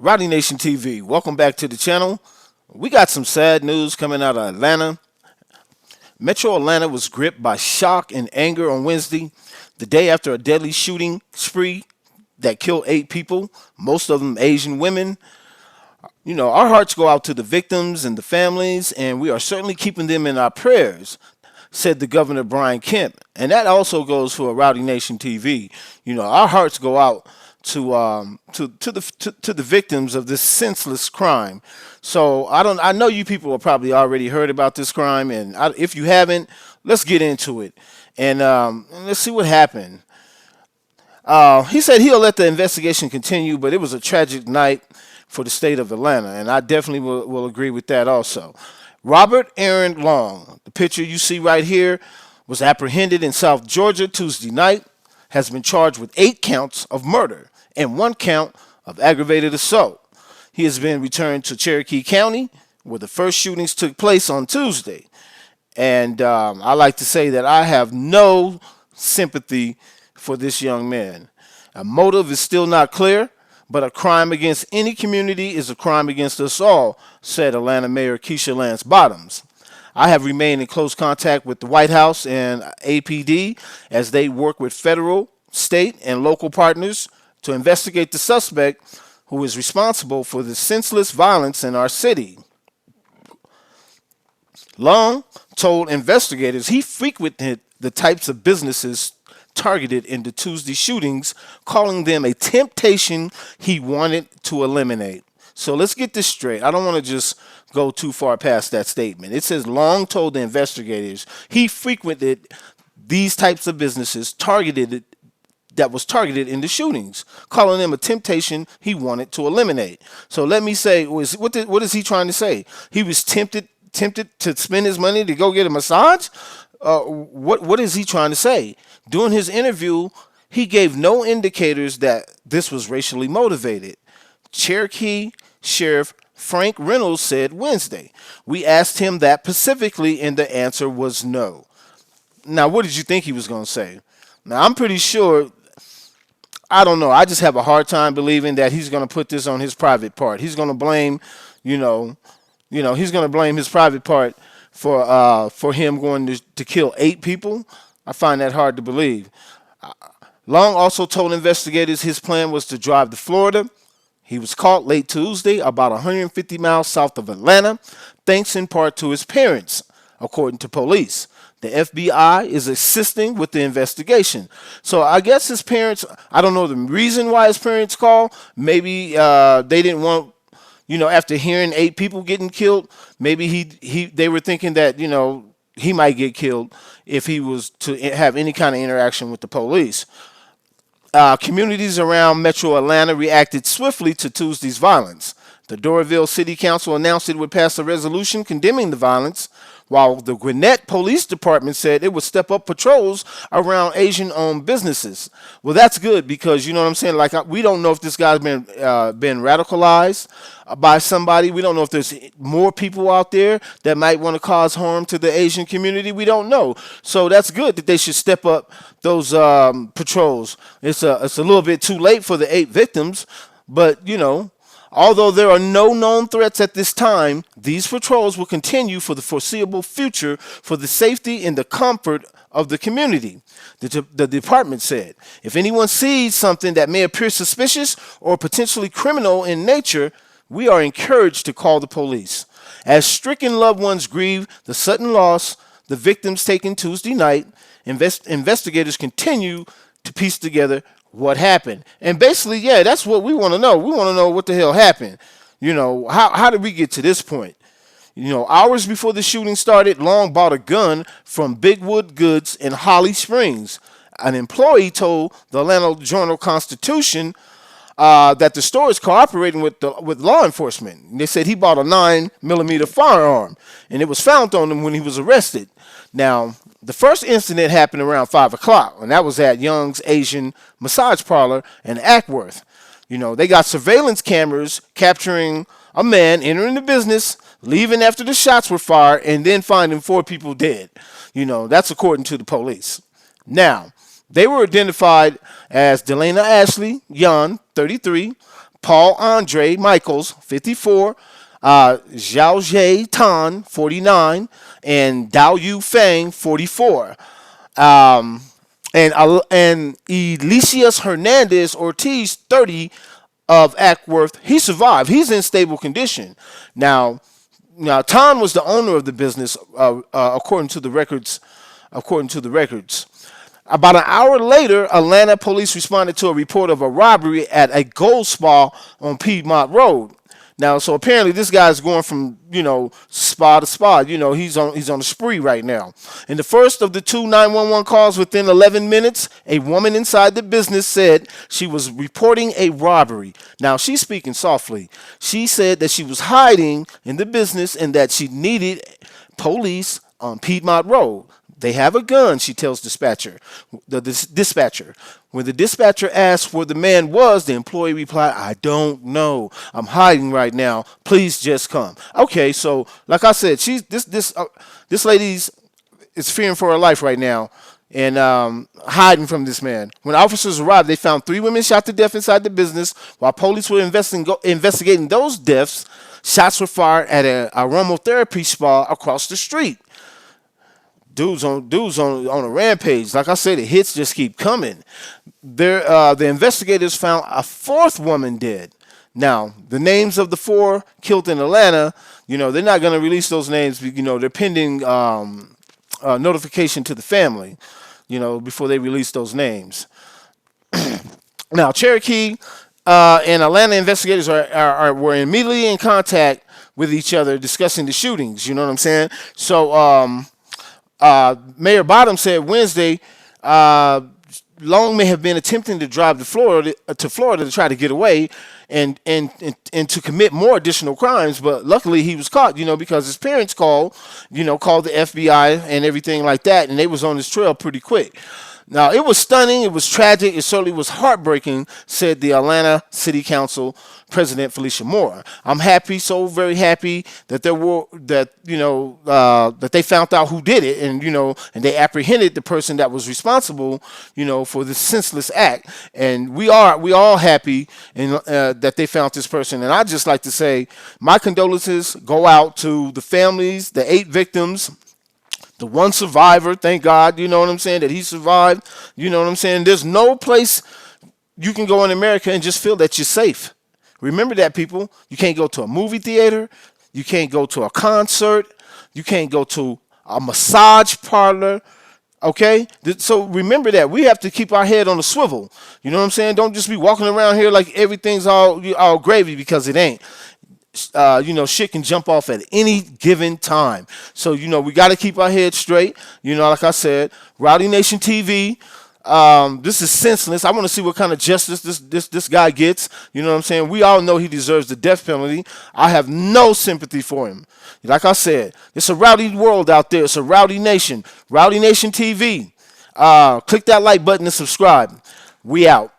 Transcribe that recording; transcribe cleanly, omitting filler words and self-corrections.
Rowdy Nation TV, welcome back to the channel. We got some sad news coming out of Atlanta. Metro Atlanta was gripped by shock and anger on Wednesday, the day after a deadly shooting spree that killed 8 people, most of them Asian women. Our hearts go out to the victims and the families, and we are certainly keeping them in our prayers, said the Governor Brian Kemp. And that also goes for Rowdy Nation TV. Our hearts go out to the victims of this senseless crime. So I know you people have probably already heard about this crime, and if you haven't, let's get into it and let's see what happened. He said he'll let the investigation continue, but it was a tragic night for the state of Atlanta, and I definitely will agree with that also. Robert Aaron Long, the picture you see right here, was apprehended in South Georgia Tuesday night, has been charged with 8 counts of murder and 1 count of aggravated assault. He has been returned to Cherokee County, where the first shootings took place on Tuesday. And I like to say that I have no sympathy for this young man. A motive is still not clear, but a crime against any community is a crime against us all, said Atlanta Mayor Keisha Lance Bottoms. I have remained in close contact with the White House and APD as they work with federal, state, and local partners to investigate the suspect who is responsible for the senseless violence in our city. Long told investigators he frequented the types of businesses targeted in the Tuesday shootings, calling them a temptation he wanted to eliminate. So let's get this straight. I don't want to just go too far past that statement. It says Long told the investigators he frequented these types of businesses that was targeted in the shootings, calling them a temptation he wanted to eliminate. So let me say, what is he trying to say? He was tempted to spend his money to go get a massage? What is he trying to say? During his interview, he gave no indicators that this was racially motivated. Cherokee Sheriff Frank Reynolds said Wednesday. We asked him that specifically, and the answer was no. Now, what did you think he was going to say? Now, I'm pretty sure, I don't know. I just have a hard time believing that he's going to put this on his private part. He's going to blame, he's going to blame his private part for him going to kill 8 people. I find that hard to believe. Long also told investigators his plan was to drive to Florida. He was caught late Tuesday, about 150 miles south of Atlanta, thanks in part to his parents, according to police. The FBI is assisting with the investigation. So I guess his parents, I don't know the reason why his parents called. Maybe they didn't want, after hearing 8 people getting killed, maybe they were thinking that, he might get killed if he was to have any kind of interaction with the police. Communities around Metro Atlanta reacted swiftly to Tuesday's violence. The Doraville City Council announced it would pass a resolution condemning the violence, while the Gwinnett Police Department said it would step up patrols around Asian-owned businesses. Well, that's good because, you know what I'm saying? Like, we don't know if this guy's been radicalized by somebody. We don't know if there's more people out there that might want to cause harm to the Asian community. We don't know. So that's good that they should step up those patrols. It's a little bit too late for the 8 victims, but, although there are no known threats at this time, these patrols will continue for the foreseeable future for the safety and the comfort of the community, the department said. If anyone sees something that may appear suspicious or potentially criminal in nature, we are encouraged to call the police. As stricken loved ones grieve the sudden loss, the victims taken Tuesday night, investigators continue to piece together what happened. And basically, yeah, that's what we want to know. We want to know what the hell happened. How did we get to this point? Hours before the shooting started, Long bought a gun from Bigwood Goods in Holly Springs. An employee told the Atlanta Journal-Constitution that the store is cooperating with law enforcement. They said he bought a 9mm firearm, and it was found on him when he was arrested. Now, the first incident happened around 5 o'clock, and that was at Young's Asian Massage Parlor in Ackworth. They got surveillance cameras capturing a man entering the business, leaving after the shots were fired, and then finding 4 people dead. That's according to the police. Now, they were identified as Delana Ashley Young, 33, Paul Andre Michaels, 54, Zhao Jie Tan, 49, and Dao Yu Feng, 44. Um, and Elisius Hernandez Ortiz, 30, of Ackworth. He survived. He's in stable condition. Now, Tan was the owner of the business, according to the records. According to the records. About an hour later, Atlanta police responded to a report of a robbery at a gold spa on Piedmont Road. Now, so apparently this guy's going from, spa to spa. He's on a spree right now. In the first of the two 911 calls within 11 minutes, a woman inside the business said she was reporting a robbery. Now, she's speaking softly. She said that she was hiding in the business and that she needed police on Piedmont Road. They have a gun, she tells the dispatcher. When the dispatcher asked where the man was, the employee replied, "I don't know. I'm hiding right now. Please just come." Okay, so like I said, this lady's is fearing for her life right now and hiding from this man. When officers arrived, they found 3 women shot to death inside the business. While police were investigating those deaths, shots were fired at a aromatherapy spa across the street. Dudes on a rampage. Like I said, the hits just keep coming. The investigators found a 4th woman dead. Now, the names of the 4 killed in Atlanta, they're not going to release those names. They're pending notification to the family, before they release those names. Now, Cherokee and Atlanta investigators were immediately in contact with each other discussing the shootings. You know what I'm saying? So, Mayor Bottom said Wednesday, Long may have been attempting to drive to Florida to try to get away and to commit more additional crimes, but luckily he was caught, because his parents called the FBI and everything like that, and they was on his trail pretty quick. Now, it was stunning, it was tragic, it certainly was heartbreaking, said the Atlanta City Council President Felicia Moore. I'm happy, so very happy that that they found out who did it, and and they apprehended the person that was responsible, for this senseless act. And we all happy that they found this person. And I'd just like to say my condolences go out to the families, the 8 victims. The 1 survivor, thank God, you know what I'm saying, that he survived. You know what I'm saying? There's no place you can go in America and just feel that you're safe. Remember that, people. You can't go to a movie theater. You can't go to a concert. You can't go to a massage parlor. Okay? So remember that. We have to keep our head on a swivel. You know what I'm saying? Don't just be walking around here like everything's all gravy, because it ain't. Shit can jump off at any given time. So, we got to keep our heads straight. Like I said, Rowdy Nation TV. This is senseless. I want to see what kind of justice this guy gets. You know what I'm saying? We all know he deserves the death penalty. I have no sympathy for him. Like I said, it's a rowdy world out there. It's a rowdy nation. Rowdy Nation TV. Click that like button and subscribe. We out.